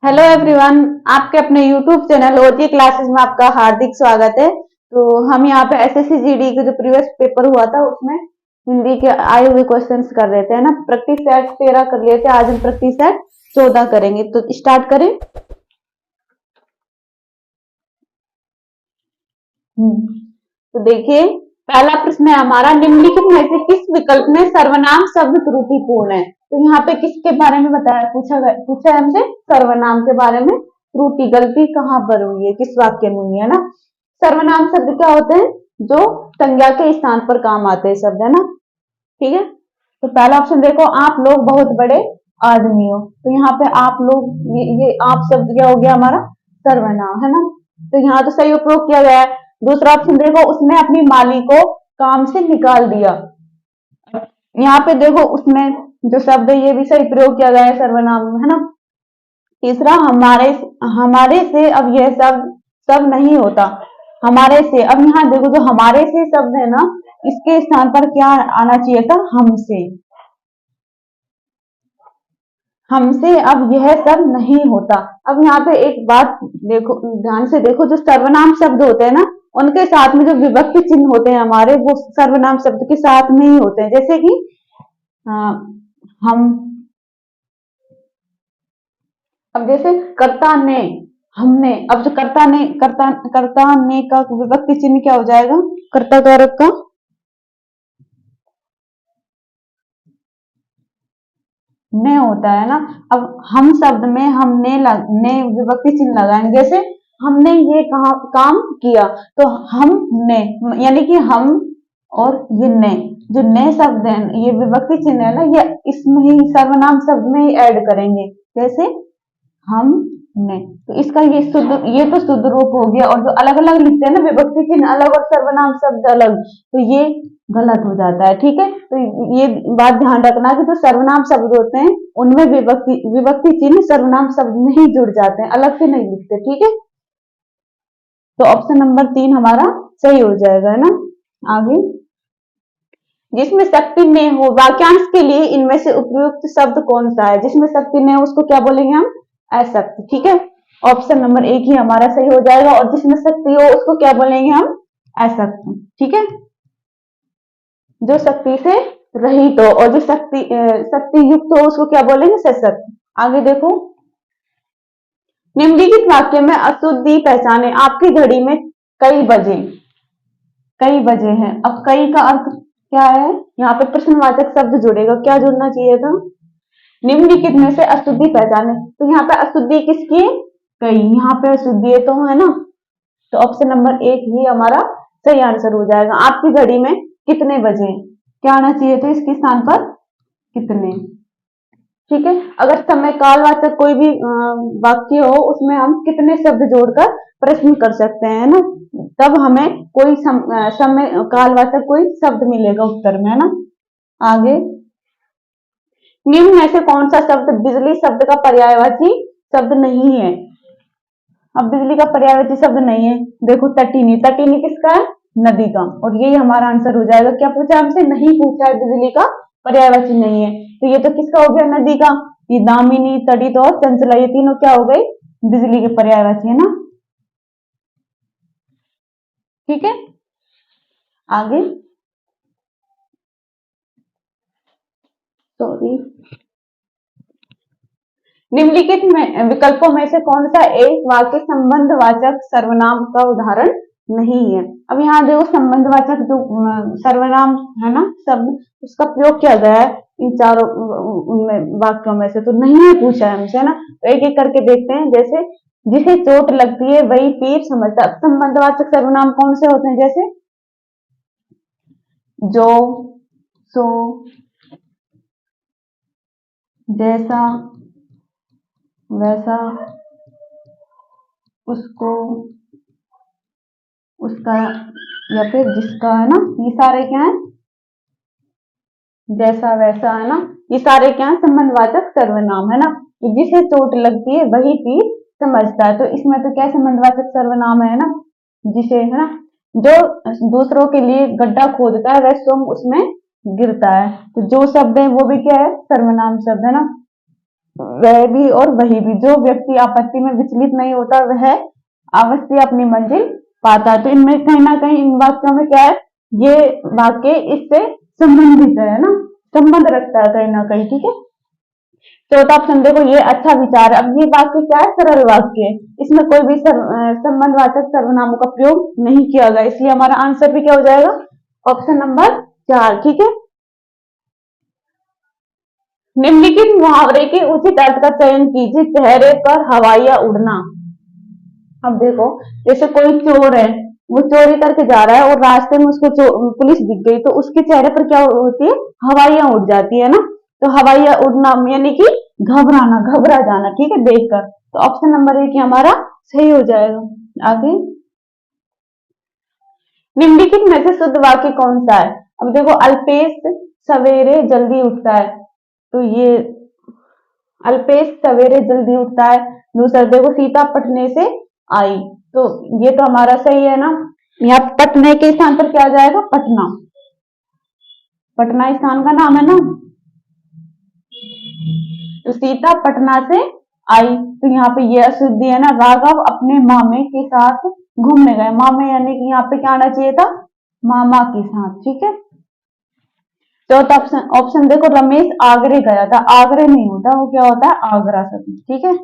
Hello everyone, आपके अपने YouTube channel ओजी classes में आपका हार्दिक स्वागत है। तो हम यहाँ पे एसएससी जीडी का जो प्रीवियस पेपर हुआ था उसमें हिंदी के आए हुए क्वेश्चंस कर रहे थे, है ना। प्रैक्टिस सेट 13 कर लिए थे, आज हम प्रैक्टिस सेट 14 करेंगे। तो स्टार्ट करें। तो देखिए, पहला प्रश्न है हमारा, निम्नलिखित में से किस विकल्प में सर्वनाम शब्द त्रुटिपूर्ण है। तो यहाँ पे किसके बारे में बताया, पूछा है हमसे, सर्वनाम के बारे में। त्रुटि गलती कहाँ पर हुई है, किस वाक्य में हुई है ना। सर्वनाम शब्द क्या होते हैं, जो संज्ञा के स्थान पर काम आते हैं शब्द, है ना। ठीक है। तो पहला ऑप्शन देखो, आप लोग बहुत बड़े आदमी हो। तो यहाँ पे आप लोग, ये आप शब्द क्या हो गया हमारा, सर्वनाम, है ना। तो यहाँ तो सही उपयोग किया गया है। दूसरा ऑप्शन देखो, उसने अपनी माली को काम से निकाल दिया। यहाँ पे देखो, उसमें जो शब्द है ये भी सही प्रयोग किया गया है सर्वनाम में, है ना। तीसरा, हमारे हमारे से, अब यह शब्द सब नहीं होता। हमारे से, अब यहाँ देखो, जो हमारे से शब्द है ना, इसके स्थान पर क्या आना चाहिए था, हमसे। हमसे अब यह सब नहीं होता। अब यहाँ पे एक बात देखो, ध्यान से देखो, जो सर्वनाम शब्द होते हैं ना, उनके साथ में जो विभक्ति चिन्ह होते हैं हमारे, वो सर्वनाम शब्द के साथ में ही होते हैं। जैसे कि अ, हम, अब जैसे कर्ता ने, हमने, अब जो कर्ता ने का विभक्ति चिन्ह क्या हो जाएगा, कर्ता कारक का ने होता है ना। अब हम शब्द में हमने ने विभक्ति चिन्ह लगाएंगे। जैसे हमने ये कहा काम किया, तो हमने यानी कि हम, और ये ने, जो ने शब्द है, ये विभक्ति चिन्ह है ना, ये इसमें ही सर्वनाम शब्द में ही ऐड करेंगे। जैसे हमने, तो इसका ये तो शुद्ध रूप हो गया। और जो अलग अलग लिखते हैं ना, विभक्ति चिन्ह अलग और सर्वनाम शब्द अलग, तो ये गलत हो जाता है। ठीक है। तो ये बात ध्यान रखना कि जो सर्वनाम शब्द होते हैं उनमें विभक्ति विभक्ति चिन्ह सर्वनाम शब्द में ही जुड़ जाते हैं, अलग से नहीं लिखते। ठीक है। तो ऑप्शन नंबर 3 हमारा सही हो जाएगा, है ना। आगे, जिसमें शक्ति ने हो, वाक्यांश के लिए इनमें से उपयुक्त शब्द कौन सा है। जिसमें शक्ति ने हो उसको क्या बोलेंगे हम, अशक्त। ठीक है। ऑप्शन नंबर 1 ही हमारा सही हो जाएगा। और जिसमें शक्ति हो उसको क्या बोलेंगे हम, अशक्त। ठीक है। जो शक्ति से रहित हो, और जो शक्ति युक्त हो उसको क्या बोलेंगे, सशक्त। आगे देखो, निम्नलिखित वाक्य में अशुद्धि पहचाने। आपकी घड़ी में कई बजे, कई बजे हैं। अब कई का अर्थ क्या है, यहाँ पे प्रश्नवाचक शब्द जुड़ेगा, क्या जुड़ना चाहिए था, निम्नलिखित में से अशुद्धि पहचाने। तो यहाँ पे अशुद्धि किसकी है, कई, यहाँ पे अशुद्धि है, तो है ना। तो ऑप्शन नंबर 1 ही हमारा सही आंसर हो जाएगा। आपकी घड़ी में कितने बजे, क्या आना चाहिए था इसके स्थान पर, कितने। ठीक है। अगर समय कालवाचक कोई भी वाक्य हो, उसमें हम कितने शब्द जोड़कर प्रश्न कर सकते हैं, ना। तब हमें कोई समय कालवाचक कोई शब्द मिलेगा उत्तर में, है ना। आगे, निम्न में से कौन सा शब्द बिजली शब्द का पर्यायवाची शब्द नहीं है। अब बिजली का पर्यायवाची शब्द नहीं है, देखो, तटीनी। तटीनी किसका है, नदी का। और यही हमारा आंसर हो जाएगा। क्या पूछा हमसे, नहीं पूछा है, बिजली का पर्यायवाची नहीं है। तो ये तो किसका हो गया, नदी का। ये दामिनी, तड़ित और चंचला, ये तीनों क्या हो गई, बिजली के पर्यायवाची, है ना। ठीक है। आगे, सॉरी, निम्नलिखित में विकल्पों में से कौन सा एक वाक्य संबंधवाचक सर्वनाम का उदाहरण नहीं है। अब यहाँ देखो, संबंधवाचक जो सर्वनाम है ना शब्द, उसका प्रयोग किया गया है इन चारों उनमें वाक्यों में से, तो नहीं है पूछा है हमसे, है ना। तो एक एक करके देखते हैं। जैसे, जिसे चोट लगती है वही पीर समझता। संबंधवाचक सर्वनाम कौन से होते हैं, जैसे जो, सो, जैसा, वैसा, उसको, उसका, या फिर जिसका, है ना। ये सारे क्या है, जैसा वैसा, है ना। ये सारे क्या है, संबंधवाचक सर्वनाम, है ना। तो जिसे चोट लगती है वही पीर समझता है। तो इसमें तो क्या संबंधवाचक सर्वनाम है ना, जिसे, है ना। जो दूसरों के लिए गड्ढा खोदता है वह स्वयं उसमें गिरता है। तो जो शब्द है वो भी क्या है, सर्वनाम शब्द, है ना। वह भी और वही भी, जो व्यक्ति आपत्ति में विचलित नहीं होता वह अवश्य अपनी मंजिल पाता है। तो इनमें कहीं ना कहीं इन वाक्यों में क्या है, ये वाक्य इससे संबंधित है ना, संबंध रखता है कहीं ना कहीं। ठीक है, चौथा ऑप्शन देखो, ये अच्छा विचार है। अब ये वाक्य क्या है, सरल वाक्य है, इसमें कोई भी संबंधवाचक सर्वनामों का प्रयोग नहीं किया गया, इसलिए हमारा आंसर भी क्या हो जाएगा, ऑप्शन नंबर 4। ठीक है, निम्नलिखित मुहावरे के उचित अर्थ का चयन कीजिए। चेहरे पर हवाइया उड़ना। अब देखो, जैसे कोई चोर है, वो चोरी करके जा रहा है और रास्ते में उसको पुलिस दिख गई, तो उसके चेहरे पर क्या होती है, हवाइयां उड़ जाती है ना। तो हवाइयां उड़ना यानी कि घबराना, घबरा जाना। ठीक है, देखकर। तो ऑप्शन नंबर 1 हमारा सही हो जाएगा। आगे, निम्नलिखित में से शुद्ध वाक्य कौन सा है। अब देखो, अल्पेश सवेरे जल्दी उठता है, तो ये अल्पेश सवेरे जल्दी उठता है। दूसरा देखो, सीता पटने से आई, तो ये तो हमारा सही है ना। यहाँ पटने के स्थान पर क्या आ जाएगा, पटना, पटना स्थान का नाम है ना। तो सीता पटना से आई, तो यहाँ पे ये अशुद्धि है ना। राघव अपने मामे के साथ घूमने गए, मामे यानी कि यहाँ पे क्या आना चाहिए था, मामा के साथ। ठीक है, चौथा ऑप्शन, ऑप्शन देखो, रमेश आगरे गया था, आगरे नहीं होता, वो क्या होता है, आगरा से। ठीक है,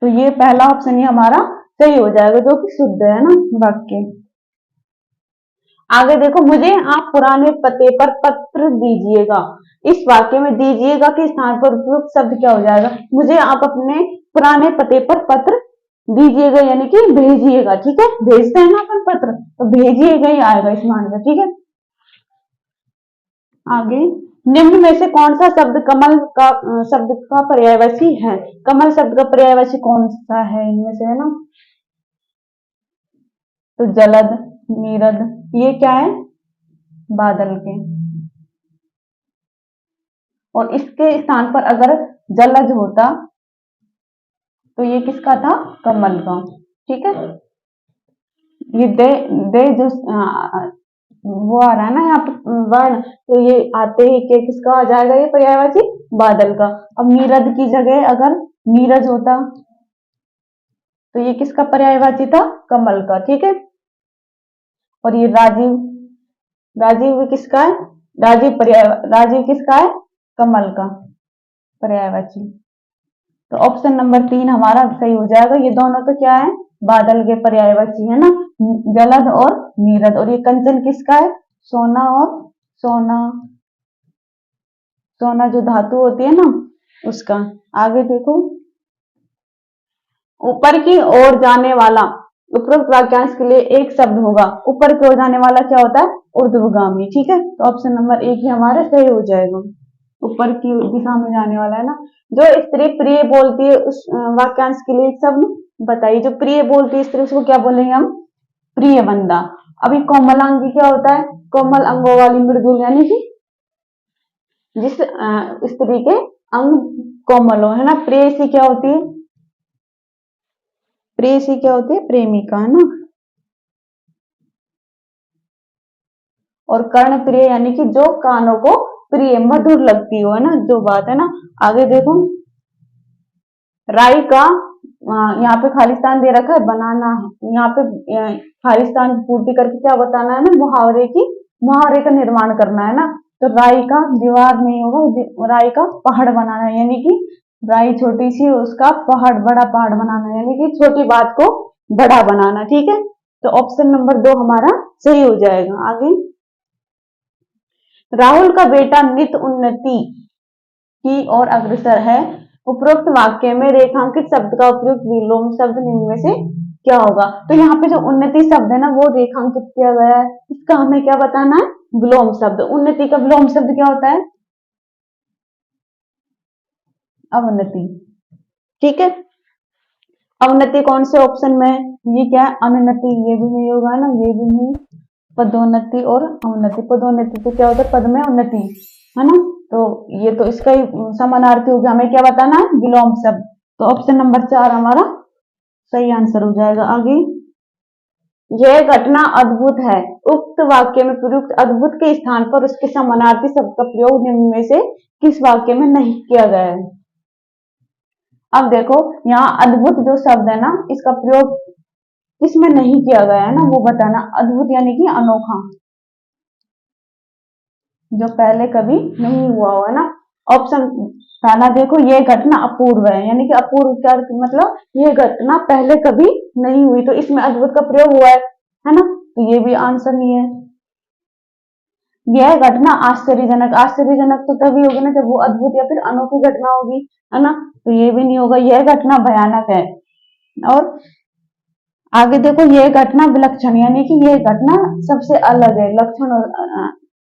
तो ये पहला ऑप्शन ही हमारा सही हो जाएगा, जो कि शुद्ध है ना वाक्य। आगे देखो, मुझे आप पुराने पते पर पत्र दीजिएगा। इस वाक्य में दीजिएगा के स्थान पर उपयुक्त शब्द क्या हो जाएगा, मुझे आप अपने पुराने पते पर पत्र दीजिएगा, यानी कि भेजिएगा। ठीक है, भेजते हैं ना अपन पत्र, तो भेजिएगा ही आएगा इस मान में। ठीक है, आगे, निम्न में से कौन सा शब्द कमल का शब्द का पर्यायवाची है। कमल शब्द का पर्यायवाची कौन सा है इनमें से, है ना। तो जलद, नीरद, ये क्या है, बादल के। और इसके स्थान पर अगर जलज होता तो ये किसका था, कमल का। ठीक है, ये दे दे जो वो आ रहा है ना यहाँ पे वर्ण, तो ये आते ही के किसका आ जाएगा, ये पर्यायवाची बादल का। अब नीरद की जगह अगर नीरज होता तो ये किसका पर्यायवाची था, कमल का। ठीक है, और ये राजीव, राजीव भी किसका है, राजीव किसका है, कमल का पर्यायवाची। तो ऑप्शन नंबर 3 हमारा सही हो जाएगा। ये दोनों तो क्या है, बादल के पर्यायवाची है ना, जलद और नीरद। और ये कंचन किसका है, सोना, और सोना, सोना जो धातु होती है ना उसका। आगे देखो, ऊपर की ओर जाने वाला, उपरोक्त वाक्यांश के लिए एक शब्द होगा। ऊपर की ओर जाने वाला क्या होता है, ऊर्ध्वगामी। ठीक है, तो ऑप्शन नंबर 1 ही हमारा सही हो जाएगा, ऊपर की दिशा में जाने वाला है ना। जो स्त्री प्रिय बोलती है, उस वाक्यांश के लिए एक शब्द बताइए। जो प्रिय बोलती है स्त्री, उसको क्या बोलेंगे हम, प्रिय बंदा। अभी कोमलांगी क्या होता है, कोमल अंगों वाली मृदुल, यानी कि जिस स्त्री के अंग कोमल हो, है ना। प्रेयसी क्या होती है, प्रेयसी क्या होती है, प्रेमिका, है ना। और कर्ण प्रिय यानी कि जो कानों को प्रिय मधुर लगती हो, है ना, जो बात है ना। आगे देखो, राई का यहाँ पे खालिस्तान दे रखा है, बनाना है यहाँ पे खालिस्तान की पूर्ति करके क्या बताना है ना, मुहावरे का निर्माण करना है ना। तो राई का दीवार नहीं होगा, राई का पहाड़ बनाना है, यानी कि राई छोटी सी, उसका पहाड़, बड़ा पहाड़ बनाना है, यानी कि छोटी बात को बड़ा बनाना। ठीक है, तो ऑप्शन नंबर 2 हमारा सही हो जाएगा। आगे, राहुल का बेटा नित्य उन्नति की ओर अग्रसर है। उपरोक्त वाक्य में रेखांकित शब्द का उपयोग विलोम शब्द निम्न में से क्या होगा। तो यहाँ पे जो उन्नति शब्द है ना वो रेखांकित किया गया है, इसका हमें क्या बताना है, विलोम शब्द। उन्नति का विलोम शब्द क्या होता है, अवनति। ठीक है, अवनति कौन से ऑप्शन में, ये क्या है, अनुन्नति, ये भी नहीं होगा ना, ये भी नहीं। पदोन्नति और अवनति, पदोन्नति तो क्या होता है, पद में उन्नति, है ना। तो ये तो इसका ही समानार्थी हो गया, हमें क्या बताना है, विलोम शब्द। तो ऑप्शन नंबर 4 हमारा सही आंसर हो जाएगा। आगे, यह घटना अद्भुत है। उक्त वाक्य में प्रयुक्त अद्भुत के स्थान पर उसके समानार्थी शब्द का प्रयोग निम्न में से किस वाक्य में नहीं किया गया है? अब देखो यहाँ अद्भुत जो शब्द है ना, इसका प्रयोग किसमें नहीं किया गया है ना, वो बताना। अद्भुत यानी कि अनोखा, जो पहले कभी नहीं हुआ हो, है ना। ऑप्शन पहला देखो, यह घटना अपूर्व है, यानी कि अपूर्व क्या मतलब, यह घटना पहले कभी नहीं हुई, तो इसमें अद्भुत का प्रयोग हुआ है ना, तो ये भी आंसर नहीं है। यह घटना आश्चर्यजनक, आश्चर्यजनक तो तभी होगी ना जब वो अद्भुत या फिर अनोखी घटना होगी, है ना, तो ये भी नहीं होगा। यह घटना भयानक है। और आगे देखो, यह घटना विलक्षण, यानी कि यह घटना सबसे अलग है, लक्षण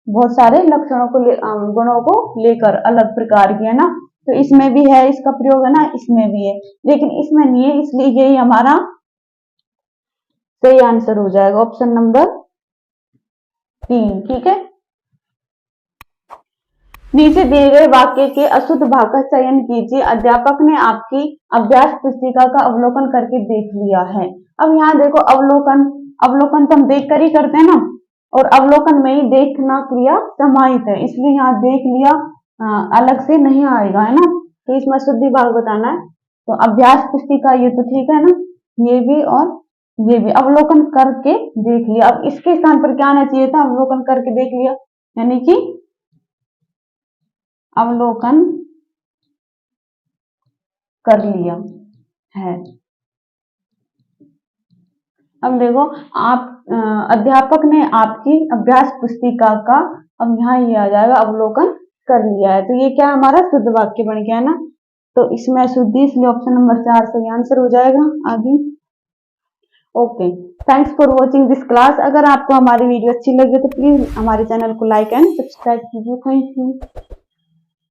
बहुत सारे लक्षणों को गुणों को लेकर अलग प्रकार की, है ना, तो इसमें भी है इसका प्रयोग, है ना, इसमें भी है, लेकिन इसमें नहीं है, इसलिए यही हमारा सही आंसर हो जाएगा, ऑप्शन नंबर 3। ठीक है, नीचे दिए गए वाक्य के अशुद्ध भाग का चयन कीजिए। अध्यापक ने आपकी अभ्यास पुस्तिका का अवलोकन करके देख लिया है। अब यहाँ देखो, अवलोकन, अवलोकन तो हम देख कर ही करते हैं ना, और अवलोकन में ही देखना क्रिया समाहित है, इसलिए यहाँ देख लिया अलग से नहीं आएगा, है ना, तो इसमें शुद्धि भाग बताना है। तो अभ्यास पुस्तिका ये तो ठीक है ना, ये भी और ये भी अवलोकन करके देख लिया। अब इसके स्थान पर क्या आना चाहिए था, अवलोकन करके देख लिया, यानी कि अवलोकन कर लिया है। अब देखो, आप अध्यापक ने आपकी अभ्यास पुस्तिका का, अब यहाँ ये आ जाएगा अवलोकन कर लिया है, तो ये क्या हमारा शुद्ध वाक्य बन गया है ना, तो इसमें शुद्धि, इसलिए ऑप्शन नंबर 4 सही आंसर हो जाएगा। आगे okay, thanks for watching this class. अगर आपको हमारी वीडियो अच्छी लगी तो प्लीज हमारे चैनल को लाइक एंड सब्सक्राइब कीजिए। Thank you.